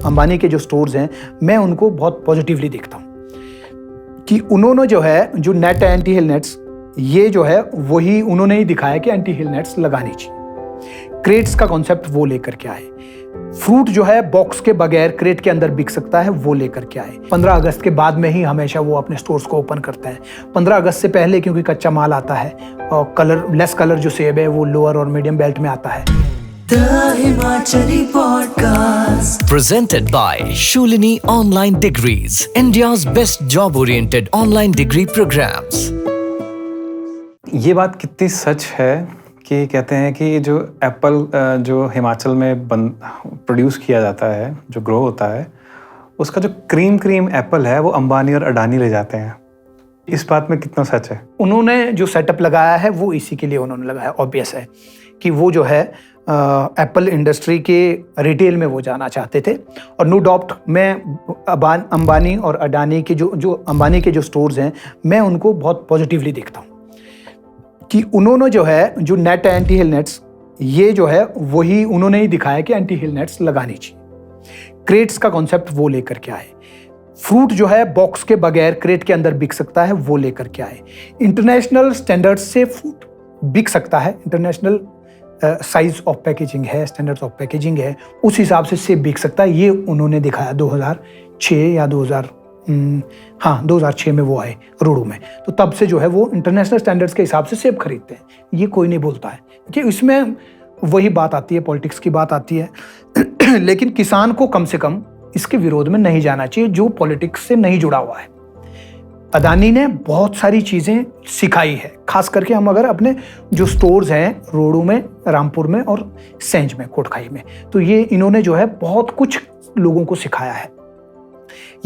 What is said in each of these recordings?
अंबानी के जो स्टोर्स हैं, मैं उनको बहुत पॉजिटिवली देखता हूँ कि उन्होंने जो है जो नेट है एंटी हिल नेट्स, ये जो है वही उन्होंने ही दिखाया कि एंटी हिल नेट्स लगानी चाहिए। क्रेट्स का कॉन्सेप्ट वो लेकर के आए। फ्रूट जो है बॉक्स के बगैर क्रेट के अंदर बिक सकता है, वो लेकर के आए। 15 अगस्त के बाद में ही हमेशा वो अपने स्टोर्स को ओपन करता है। 15 अगस्त से पहले क्योंकि कच्चा माल आता है और लेस कलर जो सेब है वो लोअर और मीडियम बेल्ट में आता है। The Himachali Podcast presented by Shulini Online Degrees, India's best job-oriented online degree programs. ये बात कितनी सच है कि कहते हैं कि जो एप्पल जो हिमाचल में प्रोड्यूस किया जाता है, जो ग्रो होता है, उसका जो क्रीम एप्पल है वो अंबानी और अडानी ले जाते हैं। इस बात में कितना सच है? उन्होंने जो सेटअप लगाया है वो इसी के लिए उन्होंने लगाया। ऑब्वियस है कि वो जो है एप्पल इंडस्ट्री के रिटेल में वो जाना चाहते थे। और नो डाउट मैं अंबानी और अडानी के जो अंबानी के जो स्टोर्स हैं, मैं उनको बहुत पॉजिटिवली देखता हूँ कि उन्होंने जो है जो नेट है एंटी हिल नेट्स, ये जो है वही उन्होंने ही दिखाया कि एंटी हिल नेट्स लगानी चाहिए। क्रेट्स का कॉन्सेप्ट वो लेकर के आए। फ्रूट जो है बॉक्स के बगैर क्रेट के अंदर बिक सकता है, वो लेकर के आए। इंटरनेशनल स्टैंडर्ड्स से फ्रूट बिक सकता है, इंटरनेशनल साइज ऑफ पैकेजिंग है, स्टैंडर्ड्स ऑफ पैकेजिंग है, उस हिसाब से सेब बिक सकता है। ये उन्होंने दिखाया 2006 या 2006 में वो आए रोडू में। तो तब से जो है वो इंटरनेशनल स्टैंडर्ड्स के हिसाब से सेब खरीदते हैं। ये कोई नहीं बोलता है कि इसमें वही बात आती है, पॉलिटिक्स की बात आती है। लेकिन किसान को कम से कम इसके विरोध में नहीं जाना चाहिए जो पॉलिटिक्स से नहीं जुड़ा हुआ है। अदानी ने बहुत सारी चीज़ें सिखाई है, खास करके हम अगर अपने जो स्टोर्स हैं रोडू में, रामपुर में और सेंज में, कोटखाई में, तो ये इन्होंने जो है बहुत कुछ लोगों को सिखाया है।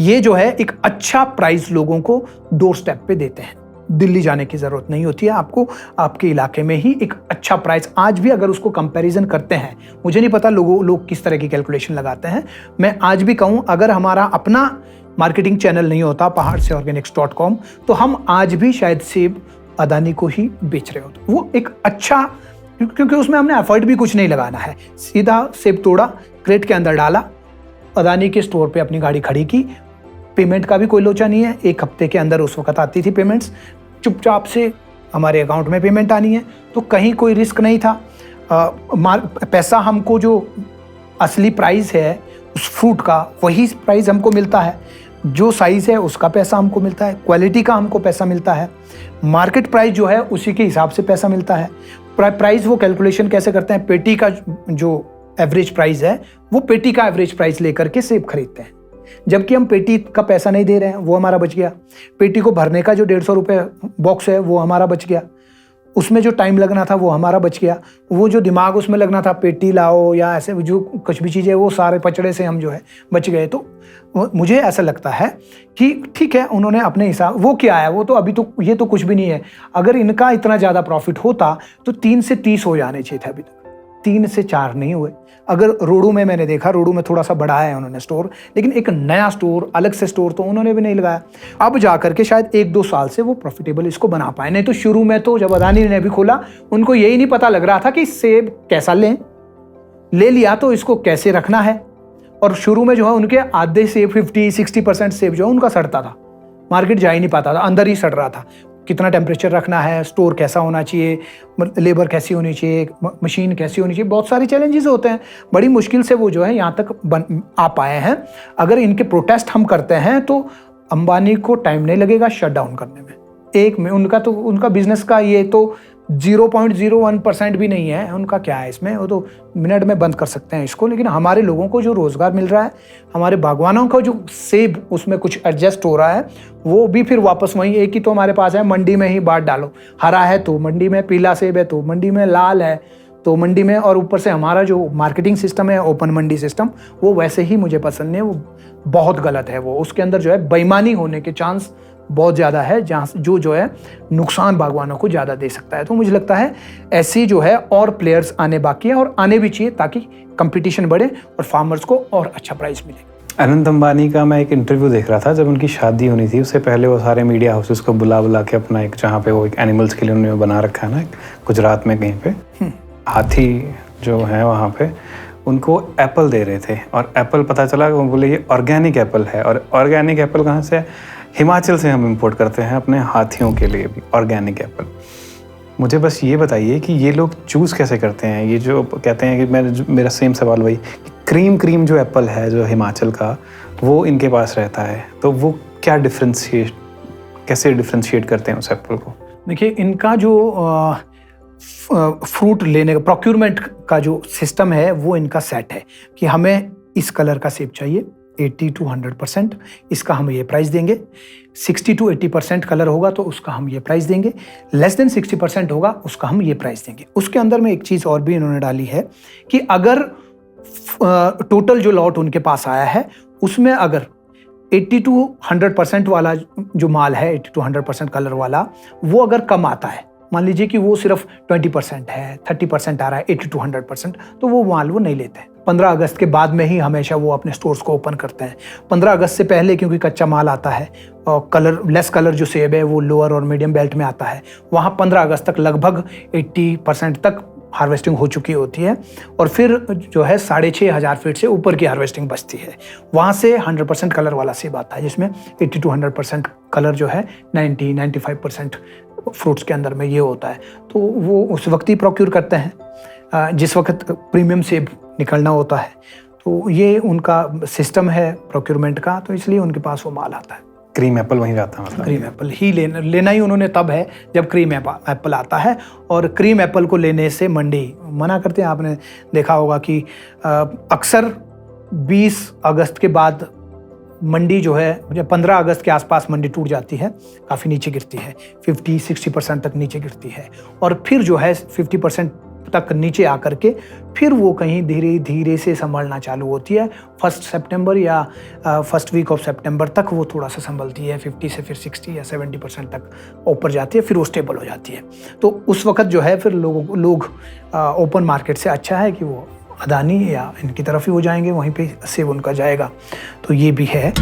ये जो है एक अच्छा प्राइस लोगों को डोर स्टेप पे देते हैं। दिल्ली जाने की ज़रूरत नहीं होती है आपको, आपके इलाके में ही एक अच्छा प्राइस। आज भी अगर उसको कंपैरिजन करते हैं, मुझे नहीं पता लोग किस तरह की कैलकुलेशन लगाते हैं, मैं आज भी कहूँ अगर हमारा अपना मार्केटिंग चैनल नहीं होता पहाड़ से organics.com, तो हम आज भी शायद सेब अदानी को ही बेच रहे होते। वो एक अच्छा, क्योंकि उसमें हमने एफर्ट भी कुछ नहीं लगाना है, सीधा सेब तोड़ा, क्रेट के अंदर डाला, अदानी के स्टोर पे अपनी गाड़ी खड़ी की। पेमेंट का भी कोई लोचा नहीं है, 1 हफ्ते के अंदर उस वक्त आती थी पेमेंट्स, चुपचाप से हमारे अकाउंट में पेमेंट आनी है। तो कहीं कोई रिस्क नहीं था। पैसा हमको जो असली प्राइस है उस फ्रूट का, वही प्राइस हमको मिलता है। जो साइज़ है उसका पैसा हमको मिलता है, क्वालिटी का हमको पैसा मिलता है, मार्केट प्राइस जो है उसी के हिसाब से पैसा मिलता है। प्राइस वो कैलकुलेशन कैसे करते हैं, पेटी का जो एवरेज प्राइस है वो पेटी का एवरेज प्राइस लेकर के सेब खरीदते हैं। जबकि हम पेटी का पैसा नहीं दे रहे हैं, वो हमारा बच गया। पेटी को भरने का जो 150 रुपये बॉक्स है वो हमारा बच गया। उसमें जो टाइम लगना था वो हमारा बच गया। वो जो दिमाग उसमें लगना था, पेटी लाओ या ऐसे जो कुछ भी चीज़ें, वो सारे पचड़े से हम जो है बच गए। तो मुझे ऐसा लगता है कि ठीक है, उन्होंने अपने हिसाब, वो क्या है, वो तो अभी तो ये तो कुछ भी नहीं है। अगर इनका इतना ज़्यादा प्रॉफिट होता तो 3 से 30 हो जाने चाहिए थे, अभी तक 3 से 4 नहीं हुए। अगर रोडू में मैंने देखा, रोडू में थोड़ा सा बढ़ाया है उन्होंने स्टोर, लेकिन एक नया स्टोर, अलग से स्टोर तो उन्होंने भी नहीं लगाया। अब जाकर के शायद 1-2 साल से वो प्रॉफिटेबल इसको बना पाए। नहीं तो शुरू में तो जब अदानी ने भी खोला, उनको यही नहीं पता लग रहा था कि सेब कैसा ले लिया तो इसको कैसे रखना है। और शुरू में जो है उनके आधे सेब 50-60% सेब जो है उनका सड़ता था, मार्केट जा ही नहीं पाता था, अंदर ही सड़ रहा था। कितना टेम्परेचर रखना है, स्टोर कैसा होना चाहिए, लेबर कैसी होनी चाहिए, मशीन कैसी होनी चाहिए, बहुत सारे चैलेंजेस होते हैं। बड़ी मुश्किल से वो जो है यहाँ तक आ पाए हैं। अगर इनके प्रोटेस्ट हम करते हैं तो अंबानी को टाइम नहीं लगेगा शट डाउन करने में। एक में उनका बिजनेस का ये तो 0.01% भी नहीं है उनका। क्या है इसमें, वो तो मिनट में बंद कर सकते हैं इसको। लेकिन हमारे लोगों को जो रोज़गार मिल रहा है, हमारे बागवानों का जो सेब उसमें कुछ एडजस्ट हो रहा है, वो भी फिर वापस वहीं एक ही तो हमारे पास है, मंडी में ही बांट डालो। हरा है तो मंडी में, पीला सेब है तो मंडी में, लाल है तो मंडी में। और ऊपर से हमारा जो मार्केटिंग सिस्टम है, ओपन मंडी सिस्टम, वो वैसे ही मुझे पसंद नहीं है, वो बहुत गलत है। वो उसके अंदर जो है बेईमानी होने के चांस बहुत ज़्यादा है, जहाँ जो है नुकसान बागवानों को ज़्यादा दे सकता है। तो मुझे लगता है ऐसी जो है और प्लेयर्स आने बाकी हैं और आने भी चाहिए, ताकि कंपटीशन बढ़े और फार्मर्स को और अच्छा प्राइस मिले। अनंत अंबानी का मैं एक इंटरव्यू देख रहा था, जब उनकी शादी होनी थी उससे पहले वो सारे मीडिया हाउसेस को बुला के अपना एक, जहाँ पे वो एक एनिमल्स के लिए उन्होंने बना रखा है ना, गुजरात में कहीं पे हाथी जो है वहाँ पे, उनको एप्पल दे रहे थे और एप्पल पता चला वो बोले ये ऑर्गेनिक एप्पल है। और ऑर्गेनिक एप्पल कहाँ से है? हिमाचल से हम इंपोर्ट करते हैं अपने हाथियों के लिए भी ऑर्गेनिक एप्पल। मुझे बस ये बताइए कि ये लोग चूज़ कैसे करते हैं? ये जो कहते हैं कि मेरा सेम सवाल वही, क्रीम जो एप्पल है जो हिमाचल का वो इनके पास रहता है, तो वो क्या कैसे डिफ्रेंशिएट करते हैं उस एप्पल को? देखिए, इनका जो फ्रूट लेने का प्रोक्यूरमेंट का जो सिस्टम है वो इनका सेट है कि हमें इस कलर का सेब चाहिए 80 to 100%, इसका हम ये प्राइस देंगे। 60 to 80% कलर होगा तो उसका हम ये प्राइस देंगे। लेस देन 60% होगा उसका हम ये प्राइस देंगे। उसके अंदर में एक चीज़ और भी इन्होंने डाली है कि अगर टोटल जो लॉट उनके पास आया है उसमें अगर 80 to 100% वाला जो माल है, 80 to 100% कलर वाला, वो अगर कम आता है, मान लीजिए कि वो सिर्फ 20% है, 30% आ रहा है 80 to 100%, तो वो माल वो नहीं लेते हैं। 15 अगस्त के बाद में ही हमेशा वो अपने स्टोर्स को ओपन करते हैं। 15 अगस्त से पहले क्योंकि कच्चा माल आता है और लेस कलर जो सेब है वो लोअर और मीडियम बेल्ट में आता है, वहाँ 15 अगस्त तक लगभग 80% तक हार्वेस्टिंग हो चुकी होती है और फिर जो है 6,500 फीट से ऊपर की हार्वेस्टिंग बचती है। वहाँ से 100% कलर वाला सेब आता है जिसमें 80 to 100% कलर जो है 90-95% फ्रूट्स के अंदर में ये होता है। तो वो उस वक्त ही प्रोक्यूर करते हैं जिस वक्त प्रीमियम सेब निकलना होता है। तो ये उनका सिस्टम है प्रोक्यूरमेंट का, तो इसलिए उनके पास वो माल आता है। क्रीम एप्पल वहीं जाता है मतलब? क्रीम एप्पल ही लेना ही उन्होंने तब है जब क्रीम एप्पल आता है, और क्रीम एप्पल को लेने से मंडी मना करते हैं। आपने देखा होगा कि अक्सर 20 अगस्त के बाद मंडी जो है 15 अगस्त के आसपास मंडी टूट जाती है, काफ़ी नीचे गिरती है, 50-60% तक नीचे गिरती है, और फिर जो है 50% तक नीचे आकर के फिर वो कहीं धीरे धीरे से संभलना चालू होती है। 1 सितंबर या फर्स्ट वीक ऑफ सितंबर तक वो थोड़ा सा संभलती है, 50 से फिर 60 या 70% तक ऊपर जाती है, फिर वो स्टेबल हो जाती है। तो उस वक्त जो है फिर लोग ओपन मार्केट से अच्छा है कि वो अदानी या इनकी तरफ ही हो जाएंगे, वहीं पे सेब उनका जाएगा। तो ये भी है।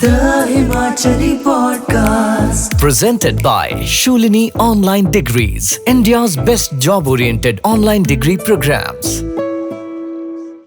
The Himachali Podcast. Presented by Shulini Online Degrees, India's best job-oriented online degree programs.